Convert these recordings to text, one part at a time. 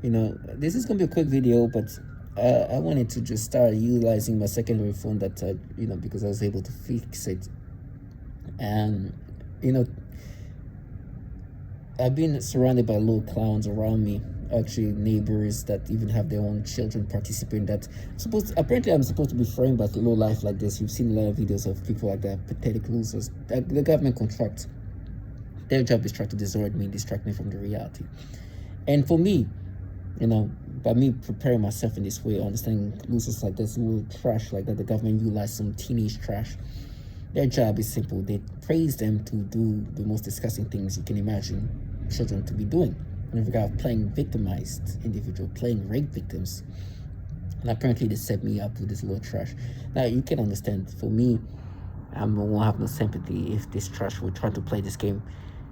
This is gonna be a quick video, but I wanted to just start utilizing my secondary phone that because I was able to fix it. And you know I've been surrounded by little clowns around me, actually neighbors that even have their own children participating. That apparently I'm supposed to be framed by low life like this. You've seen a lot of videos of people like that, pathetic losers that the government contract. Their job is try to distort me, distract me from the reality. And for me, by me preparing myself in this way, understanding losers like this, little trash like that, the government utilize some teenage trash. Their job is simple. They praise them to do the most disgusting things you can imagine children to be doing. In regard of playing victimized individual, playing rape victims. And apparently they set me up with this little trash. Now you can understand, for me, I won't have no sympathy if this trash would try to play this game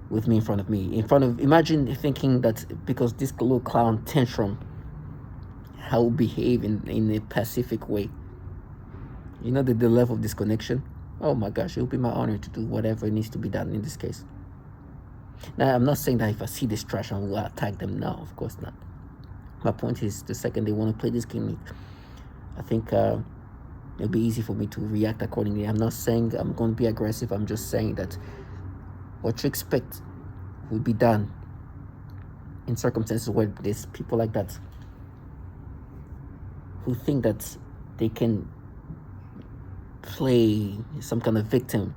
with me in front of me. Imagine thinking that because this little clown tantrum, I will behave in a pacific way. The level of disconnection. Oh my gosh, it will be my honor to do whatever needs to be done in this case. Now, I'm not saying that if I see this trash, I will attack them. No, of course not. My point is, the second they want to play this game, I think it'll be easy for me to react accordingly. I'm not saying I'm going to be aggressive. I'm just saying that what you expect will be done in circumstances where there's people like that who think that they can play some kind of victim,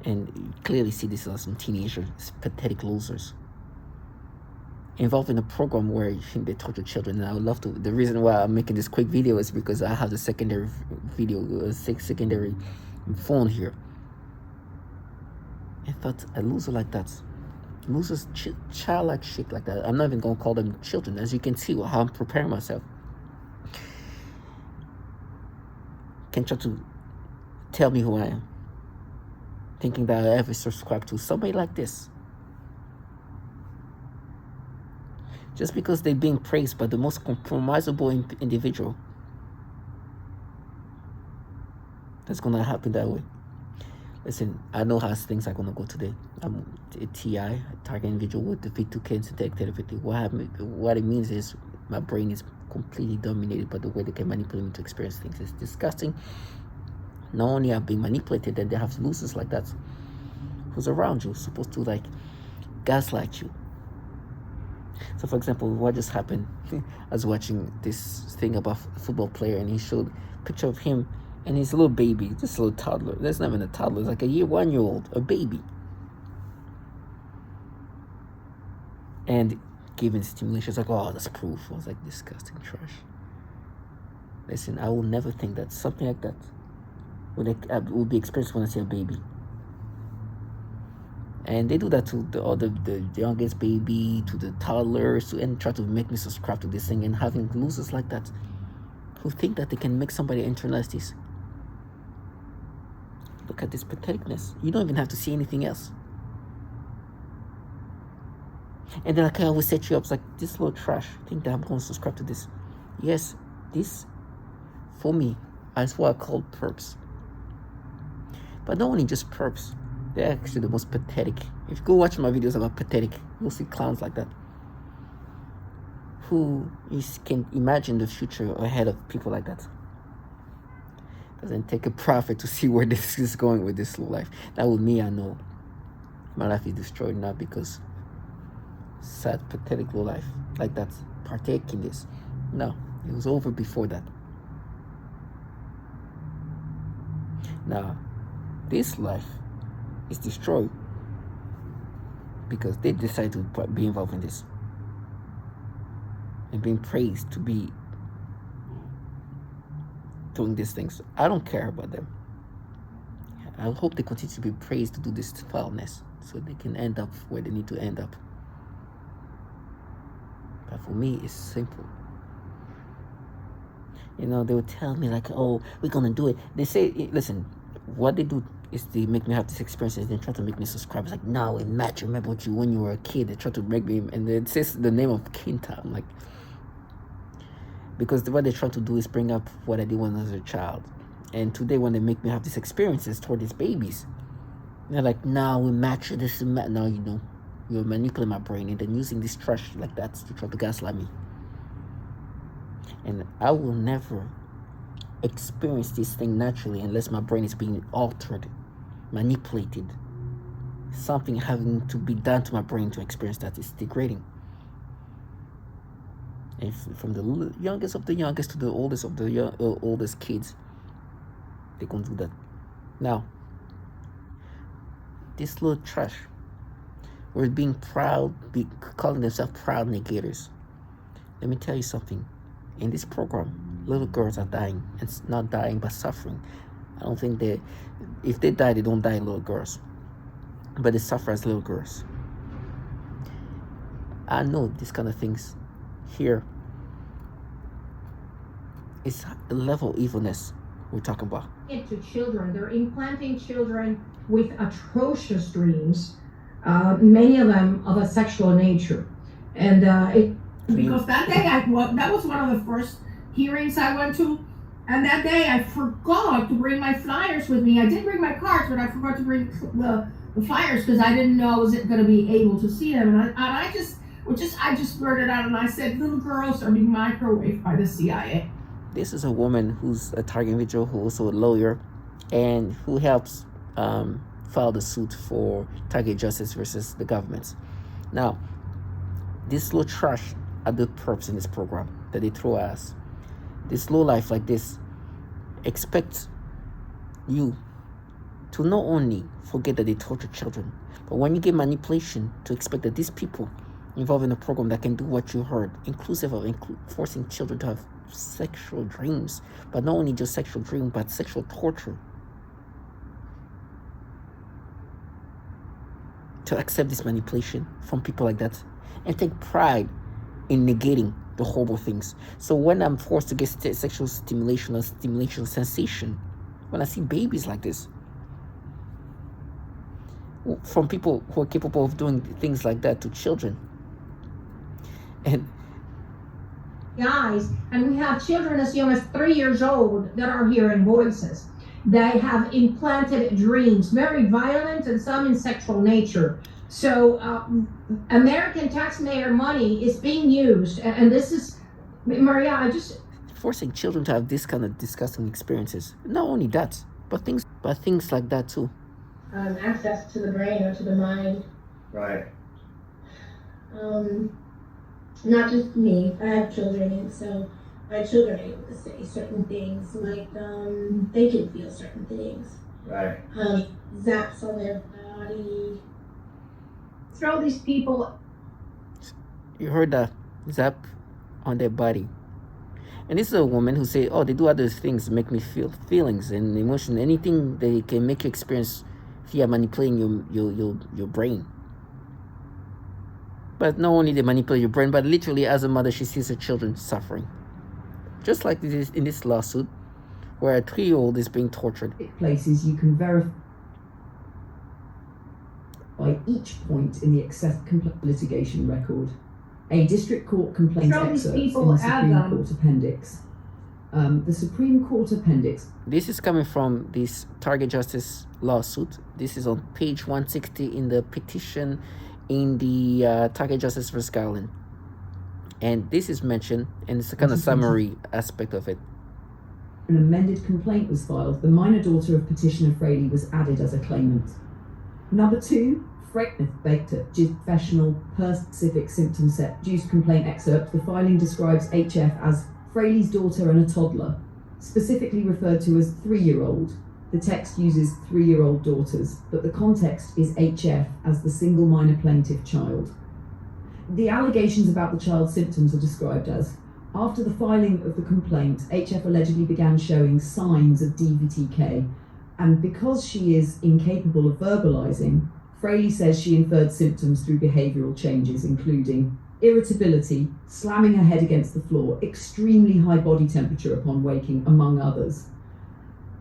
and you clearly see this as some teenagers, pathetic losers involved in a program where they torture children. And I would love to. The reason why I'm making this quick video is because I have the secondary secondary phone here. I thought a loser like that, losers, childlike shit like that. I'm not even gonna call them children. As you can see, how I'm preparing myself. Can try to tell me who I am, thinking that I ever subscribe to somebody like this. Just because they're being praised by the most compromisable individual. That's gonna happen that way. Listen, I know how things are gonna go today. I'm a TI, a target individual with the V2K intellectual everything. What it means is my brain is completely dominated by the way they can manipulate me to experience things. It's disgusting. Not only are being manipulated, then they have losers like that who's around you, supposed to gaslight you. So for example, what just happened, I was watching this thing about a football player, and he showed a picture of him and his little baby, this little toddler. That's not even a toddler, it's like a 1-year-old, a baby. And giving stimulation, it's like, oh, that's proof. I was like, disgusting trash. Listen, I will never think that something like that would be experienced when I see a baby. And they do that to the youngest baby, to the toddlers, and try to make me subscribe to this thing. And having losers like that who think that they can make somebody internalize this. Look at this patheticness. You don't even have to see anything else. And then I always set you up, it's like, this little trash, think that I'm going to subscribe to this. Yes, this, for me, is what I call perps. But not only just perps, they're actually the most pathetic. If you go watch my videos about pathetic, you'll see clowns like that, who you can imagine the future ahead of people like that. Doesn't take a prophet to see where this is going with this low life. That with me, I know my life is destroyed, not because sad, pathetic low life like that partake in this. No, it was over before that. Now, this life is destroyed because they decide to be involved in this and being praised to be doing these things. I don't care about them. I hope they continue to be praised to do this foulness so they can end up where they need to end up. But for me, it's simple. They will tell me like, oh, we're gonna do it. They say, listen, what they do is they make me have these experiences. They try to make me subscribe. It's like, no, it match. Remember what you when you were a kid. They try to make me, and it says the name of Kinta. I'm like, because what they try to do is bring up what I did when I was a child. And today, when they make me have these experiences toward these babies, they're like, no, we match this and that. No, you're manipulating my brain and then using this trash like that to try to gaslight me. And I will never experience this thing naturally unless my brain is being altered, manipulated. Something having to be done to my brain to experience that is degrading. And from the youngest of the youngest to the oldest of the oldest kids, they can do that. Now, this little trash, we're being proud, calling themselves proud negators. Let me tell you something. In this program, little girls are dying. It's not dying, but suffering. I don't think if they die, they don't die little girls, but they suffer as little girls. I know these kind of things here. It's a level of evilness we're talking about. To children, they're implanting children with atrocious dreams, many of them of a sexual nature, and because that day that was one of the first hearings I went to, and that day I forgot to bring my flyers with me. I did bring my cards, but I forgot to bring the flyers because I didn't know I was going to be able to see them, and I just blurted out and I said, little girls are being microwaved by the CIA. This is a woman who's a target individual, who's also a lawyer, and who helps file the suit for target justice versus the government. Now, this little trash are the perps in this program that they throw at us. This low life like this expect you to not only forget that they torture children, but when you get manipulation, to expect that these people involved in a program that can do what you heard, inclusive of forcing children to have sexual dreams, but not only just sexual dreams, but sexual torture, to accept this manipulation from people like that and take pride in negating the horrible things. So when I'm forced to get sexual stimulation or stimulation sensation, when I see babies like this from people who are capable of doing things like that to children, and guys, and we have children as young as 3 years old that are hearing voices. They have implanted dreams, very violent and some in sexual nature. So American taxpayer money is being used, and this is, Maria, I just forcing children to have this kind of disgusting experiences. Not only that, but things like that too. Access to the brain or to the mind. Right. Not just me, I have children, and so my children are able to say certain things, like they can feel certain things. Right. Zaps on their body. Throw these people. You heard that, zap on their body. And this is a woman who say, oh, they do other things make me feel feelings and emotion, anything they can make you experience via manipulating your brain. But not only they manipulate your brain, but literally as a mother, she sees her children suffering. Just like this in this lawsuit, where a 3-year-old is being tortured. Places you can verify each point in the litigation record. A district court complaint excerpt in the Supreme Court appendix. The Supreme Court appendix. This is coming from this target justice lawsuit. This is on page 160 in the petition in the target justice versus Garland. And this is mentioned, and it's a kind of summary aspect of it. An amended complaint was filed. The minor daughter of petitioner Fraley was added as a claimant. Number 2, professional per-specific symptom set. Juice complaint excerpt. The filing describes HF as Fraley's daughter and a toddler, specifically referred to as 3-year-old. The text uses 3-year-old daughters, but the context is HF as the single minor plaintiff child. The allegations about the child's symptoms are described as, after the filing of the complaint, HF allegedly began showing signs of DVTK, and because she is incapable of verbalizing, Fraley says she inferred symptoms through behavioral changes, including irritability, slamming her head against the floor, extremely high body temperature upon waking, among others.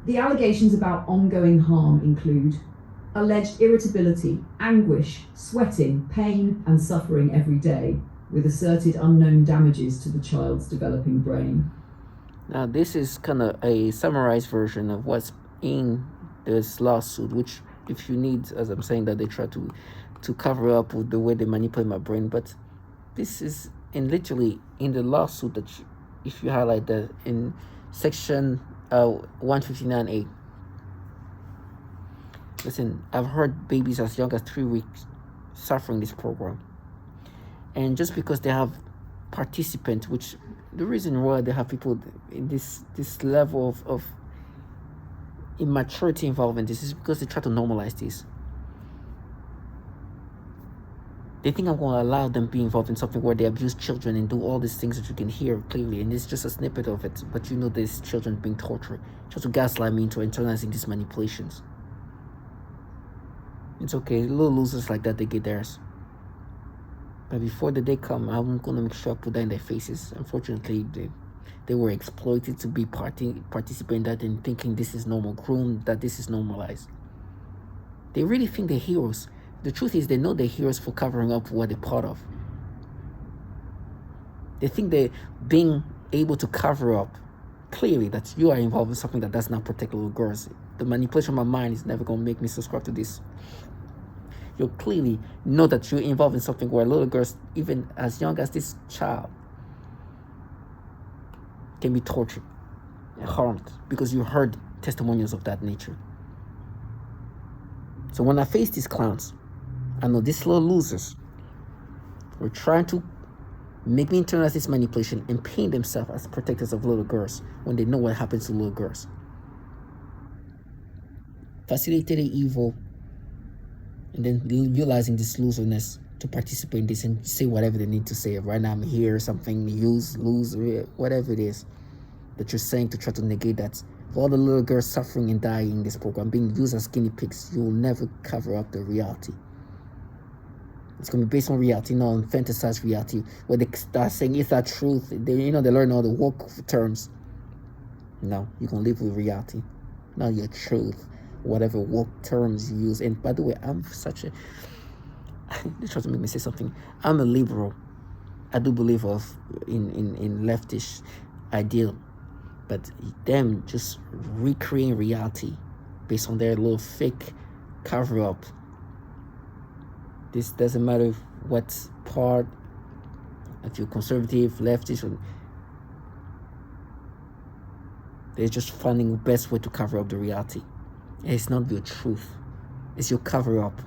The allegations about ongoing harm include alleged irritability, anguish, sweating, pain, and suffering every day, with asserted unknown damages to the child's developing brain. Now, this is kind of a summarized version of what's in this lawsuit, which, if you need, as I'm saying, that they try to cover up with the way they manipulate my brain, but this is literally in the lawsuit that if you highlight that in section 159A. Listen, I've heard babies as young as 3 weeks suffering this program. And just because they have participants, which the reason why they have people in this level of immaturity involvement is because they try to normalize this. They think I'm going to allow them to be involved in something where they abuse children and do all these things that you can hear clearly, and it's just a snippet of it, but you know there's children being tortured, try to gaslight me into internalizing these manipulations. It's okay, little losers like that, they get theirs. But before the day come, I'm going to make sure I put that in their faces. Unfortunately, they were exploited to be participating in that and thinking this is normal, groomed that this is normalized. They really think they're heroes. The truth is they know they're heroes for covering up what they're part of. They think they're being able to cover up clearly that you are involved in something that does not protect little girls. The manipulation of my mind is never going to make me subscribe to this. You clearly know that you're involved in something where little girls, even as young as this child, can be tortured and harmed because you heard testimonials of that nature. So when I face these clowns, I know these little losers were trying to make me internalize this manipulation and paint themselves as protectors of little girls when they know what happens to little girls. Facilitated evil, and then utilizing this loserness to participate in this and say whatever they need to say. Right now I'm here, something, lose, whatever it is that you're saying to try to negate that. For all the little girls suffering and dying in this program, being used as guinea pigs, you will never cover up the reality. It's going to be based on reality, not on fantasized reality, where they start saying, is that truth? They learn all the woke terms. No, you're going to live with reality, not your truth, whatever woke terms you use. And by the way, I'm such a... They try to make me say something. I'm a liberal. I do believe in leftish ideal. But them just recreating reality based on their little fake cover-up. This doesn't matter what part, if you're conservative, leftist, or they're just finding the best way to cover up the reality. And it's not your truth. It's your cover-up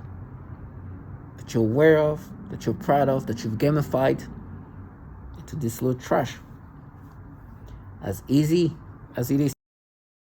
that you're aware of, that you're proud of, that you've gamified into this little trash. As easy as it is